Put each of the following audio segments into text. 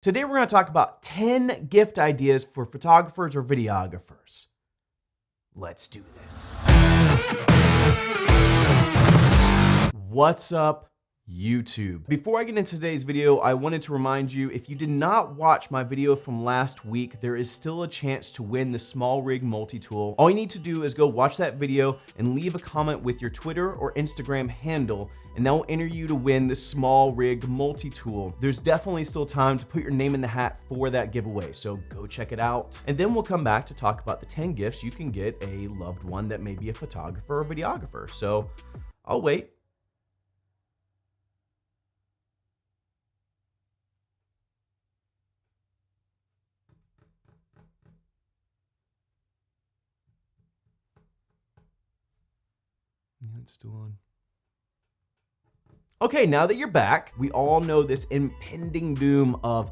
Today we're going to talk about 10 gift ideas for photographers or videographers. Let's do this. What's up, YouTube? Before I get into today's video, I wanted to remind you, if you did not watch my video from last week, there is still a chance to win the small rig multi-tool. All you need to do is go watch that video and leave a comment with your Twitter or Instagram handle, and that will enter you to win the small rig multi-tool. There's definitely still time to put your name in the hat for that giveaway, so go check it out. And then we'll come back to talk about the 10 gifts you can get a loved one that may be a photographer or videographer. So I'll wait. Yeah, it's still on. Okay, now that you're back, we all know this impending doom of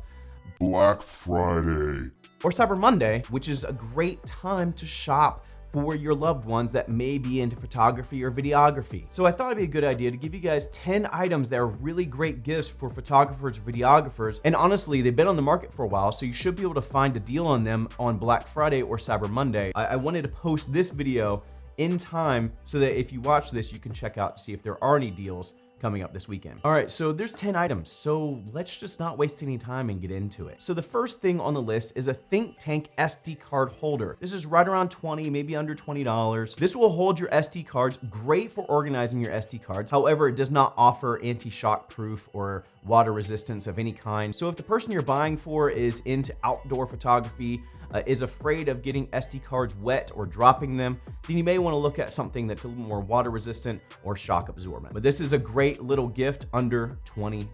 Black Friday or Cyber Monday, which is a great time to shop for your loved ones that may be into photography or videography. So I thought it'd be a good idea to give you guys 10 items that are really great gifts for photographers or videographers. And honestly, they've been on the market for a while, so you should be able to find a deal on them on Black Friday or Cyber Monday. I wanted to post this video in time so that if you watch this, you can check out to see if there are any deals coming up this weekend. All right, so there's 10 items, so let's just not waste any time and get into it. So the first thing on the list is a Think Tank SD card holder. This is right around 20, maybe under $20. This will hold your SD cards, great for organizing your SD cards. However, it does not offer anti-shock proof or water resistance of any kind. So if the person you're buying for is into outdoor photography, is afraid of getting SD cards wet or dropping them, then you may want to look at something that's a little more water resistant or shock absorbent. But this is a great little gift under $20.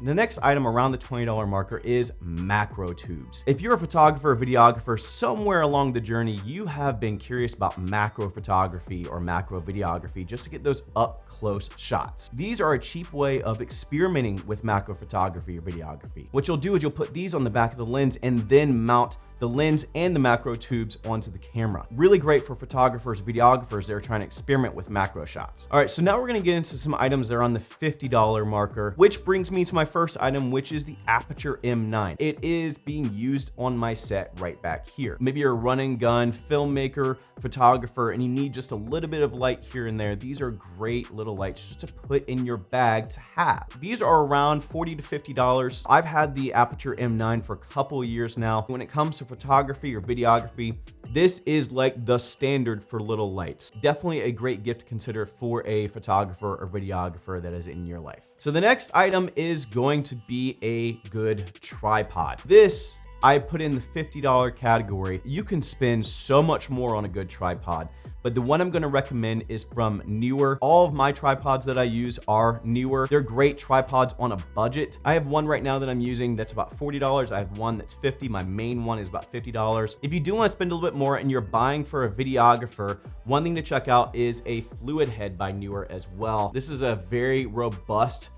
The next item around the $20 marker is macro tubes. If you're a photographer or videographer, somewhere along the journey, you have been curious about macro photography or macro videography just to get those up close shots. These are a cheap way of experimenting with macro photography or videography. What you'll do is you'll put these on the back of the lens and then mount the lens and the macro tubes onto the camera. Really great for photographers, videographers that are trying to experiment with macro shots. All right, so now we're gonna get into some items that are on the $50 marker, which brings me to my first item, which is the Aperture M9. It is being used on my set right back here. Maybe you're a run and gun filmmaker, photographer, and you need just a little bit of light here and there. These are great little lights just to put in your bag to have. These are around $40 to $50. I've had the Aperture M9 for a couple of years now. When it comes to photography or videography, this is like the standard for little lights. Definitely a great gift to consider for a photographer or videographer that is in your life. So the next item is going to be a good tripod. This I put in the $50 category. You can spend so much more on a good tripod, but the one I'm going to recommend is from Neewer. All of my tripods that I use are Neewer. They're great tripods on a budget. I have one right now that I'm using that's about $40. I have one that's $50. My main one is about $50. If you do want to spend a little bit more and you're buying for a videographer, one thing to check out is a fluid head by Neewer as well. This is a very robust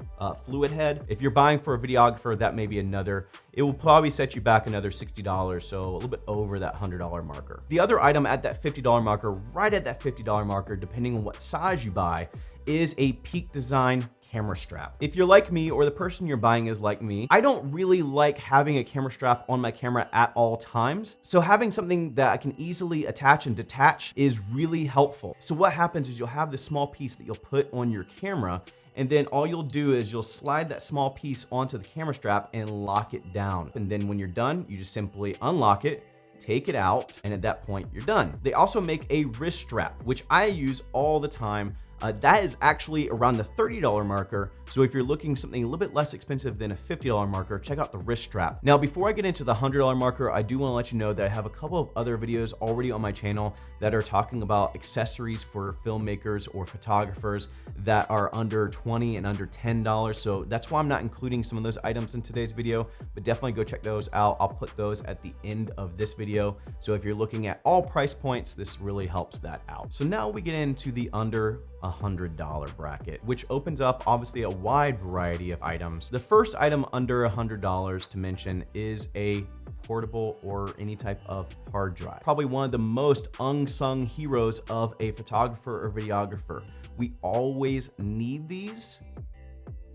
fluid head. If you're buying for a videographer, that may be another. It will probably set you back another $60, so a little bit over that $100 marker. The other item at that $50 marker, right at that $50 marker, depending on what size you buy, is a Peak Design camera strap. If you're like me or the person you're buying is like me, I don't really like having a camera strap on my camera at all times. So having something that I can easily attach and detach is really helpful. So what happens is you'll have this small piece that you'll put on your camera, and then all you'll do is you'll slide that small piece onto the camera strap and lock it down. And then when you're done, you just simply unlock it, take it out, and at that point you're done. They also make a wrist strap, which I use all the time. That is actually around the $30 marker. So if you're looking something a little bit less expensive than a $50 marker, check out the wrist strap. Now, before I get into the $100 marker, I do want to let you know that I have a couple of other videos already on my channel that are talking about accessories for filmmakers or photographers that are under $20 and under $10. So that's why I'm not including some of those items in today's video, but definitely go check those out. I'll put those at the end of this video. So if you're looking at all price points, this really helps that out. So now we get into the under $100 bracket, which opens up obviously a wide variety of items. The first item under $100 to mention is a portable or any type of hard drive. Probably one of the most unsung heroes of a photographer or videographer. We always need these,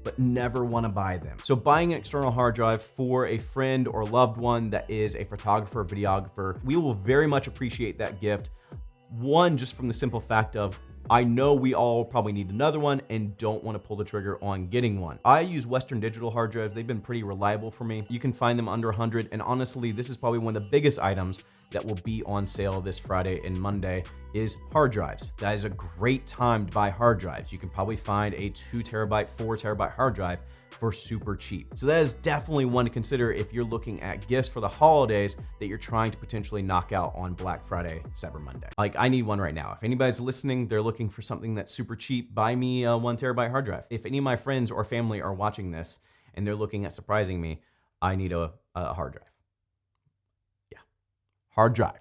but never want to buy them. So buying an external hard drive for a friend or loved one that is a photographer or videographer, we will very much appreciate that gift. One, just from the simple fact of, I know we all probably need another one and don't want to pull the trigger on getting one. I use Western Digital hard drives. They've been pretty reliable for me. You can find them under 100. And honestly, this is probably one of the biggest items that will be on sale this Friday and Monday is hard drives. That is a great time to buy hard drives. You can probably find a 2 terabyte, 4 terabyte hard drive for super cheap. So that is definitely one to consider if you're looking at gifts for the holidays that you're trying to potentially knock out on Black Friday, Cyber Monday. Like, I need one right now. If anybody's listening, they're looking for something that's super cheap, buy me a 1 terabyte hard drive. If any of my friends or family are watching this and they're looking at surprising me, I need a hard drive. Yeah, hard drive.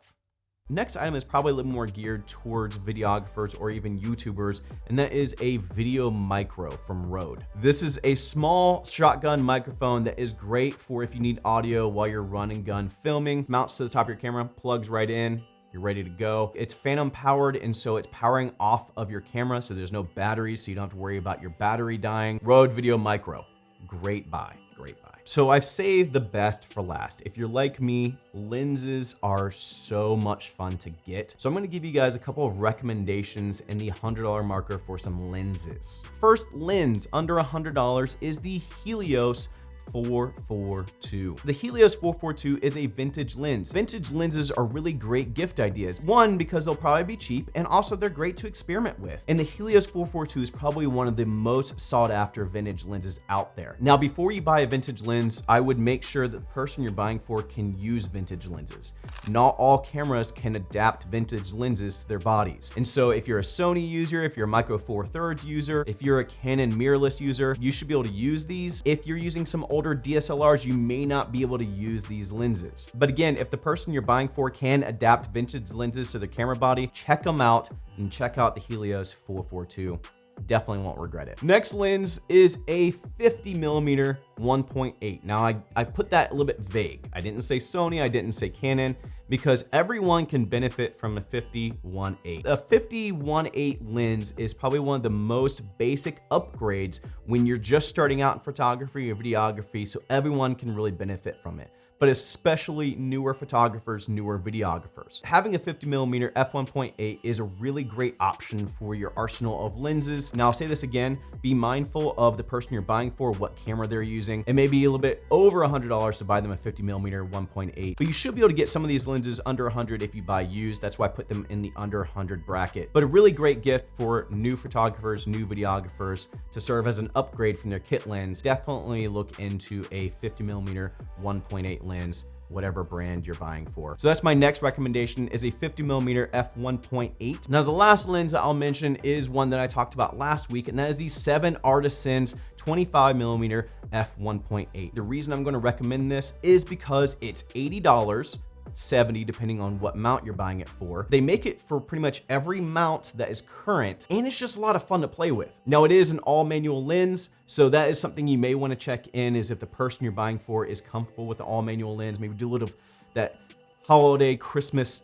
Next item is probably a little more geared towards videographers or even YouTubers, and that is a Video Micro from Rode. This is a small shotgun microphone that is great for if you need audio while you're run and gun filming. Mounts to the top of your camera, plugs right in, you're ready to go. It's phantom powered, and so it's powering off of your camera, so there's no batteries, so you don't have to worry about your battery dying. Rode Video Micro, great buy, great buy. So I've saved the best for last. If you're like me, lenses are so much fun to get. So I'm gonna give you guys a couple of recommendations in the $100 marker for some lenses. First lens under $100 is the Helios 442. The Helios 442 is a vintage lens. Vintage lenses are really great gift ideas. One, because they'll probably be cheap, and also they're great to experiment with. And the Helios 442 is probably one of the most sought after vintage lenses out there. Now, before you buy a vintage lens, I would make sure that the person you're buying for can use vintage lenses. Not all cameras can adapt vintage lenses to their bodies. And so if you're a Sony user, if you're a Micro Four Thirds user, if you're a Canon mirrorless user, you should be able to use these. If you're using some older DSLRs, you may not be able to use these lenses. But again, if the person you're buying for can adapt vintage lenses to their camera body, check them out and check out the Helios 442. Definitely won't regret it. Next lens is a 50mm 1.8. Now I put that a little bit vague. I didn't say Sony, I didn't say Canon, because everyone can benefit from a 50-1.8. A 50-1.8 lens is probably one of the most basic upgrades when you're just starting out in photography or videography, so everyone can really benefit from it, but especially newer photographers, newer videographers. Having a 50mm f1.8 is a really great option for your arsenal of lenses. Now I'll say this again, be mindful of the person you're buying for, what camera they're using. It may be a little bit over $100 to buy them a 50mm 1.8, but you should be able to get some of these lenses under 100 if you buy used. That's why I put them in the under 100 bracket. But a really great gift for new photographers, new videographers to serve as an upgrade from their kit lens. Definitely look into a 50mm 1.8 lens, whatever brand you're buying for. So that's my next recommendation, is a 50mm f1.8. Now the last lens that I'll mention is one that I talked about last week, and that is the 7 Artisans 25mm f1.8. The reason I'm going to recommend this is because it's $80, $70 depending on what mount you're buying it for. They make it for pretty much every mount that is current, and it's just a lot of fun to play with. Now it is an all manual lens, so that is something you may want to check in, is if the person you're buying for is comfortable with the all manual lens. Maybe do a little of that holiday Christmas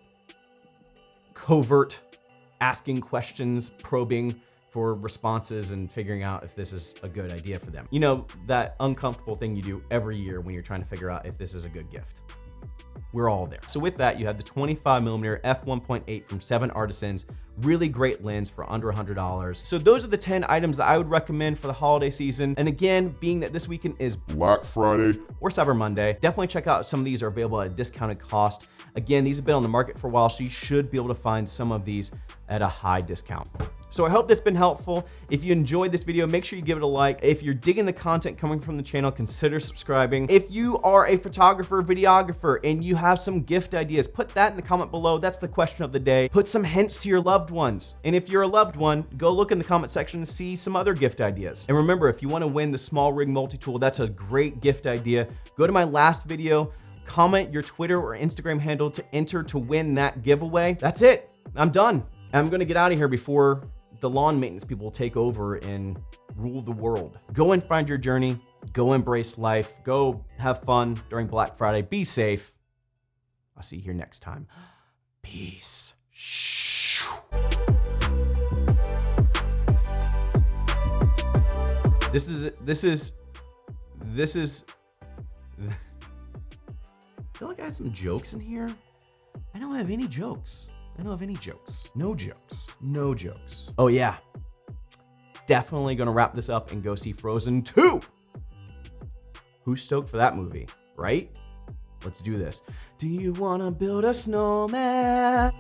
covert asking questions, probing for responses, and figuring out if this is a good idea for them. You know, that uncomfortable thing you do every year when you're trying to figure out if this is a good gift. We're all there. So with that, you have the 25mm f1.8 from 7 Artisans. Really great lens for under $100. So those are the 10 items that I would recommend for the holiday season. And again, being that this weekend is Black Friday or Cyber Monday, definitely check out some of these are available at a discounted cost. Again, these have been on the market for a while, so you should be able to find some of these at a high discount. So I hope that's been helpful. If you enjoyed this video, make sure you give it a like. If you're digging the content coming from the channel, consider subscribing. If you are a photographer, videographer, and you have some gift ideas, put that in the comment below. That's the question of the day. Put some hints to your loved ones. And if you're a loved one, go look in the comment section and see some other gift ideas. And remember, if you want to win the small rig multi-tool, that's a great gift idea. Go to my last video, comment your Twitter or Instagram handle to enter to win that giveaway. That's it. I'm done. I'm going to get out of here before the lawn maintenance people take over and rule the world. Go and find your journey. Go embrace life. Go have fun during Black Friday. Be safe. I'll see you here next time. Peace. Shh. This is I feel like I had some jokes in here. I don't have any jokes. No jokes. Oh yeah. Definitely gonna wrap this up and go see Frozen 2. Who's stoked for that movie, right? Let's do this. Do you wanna build a snowman?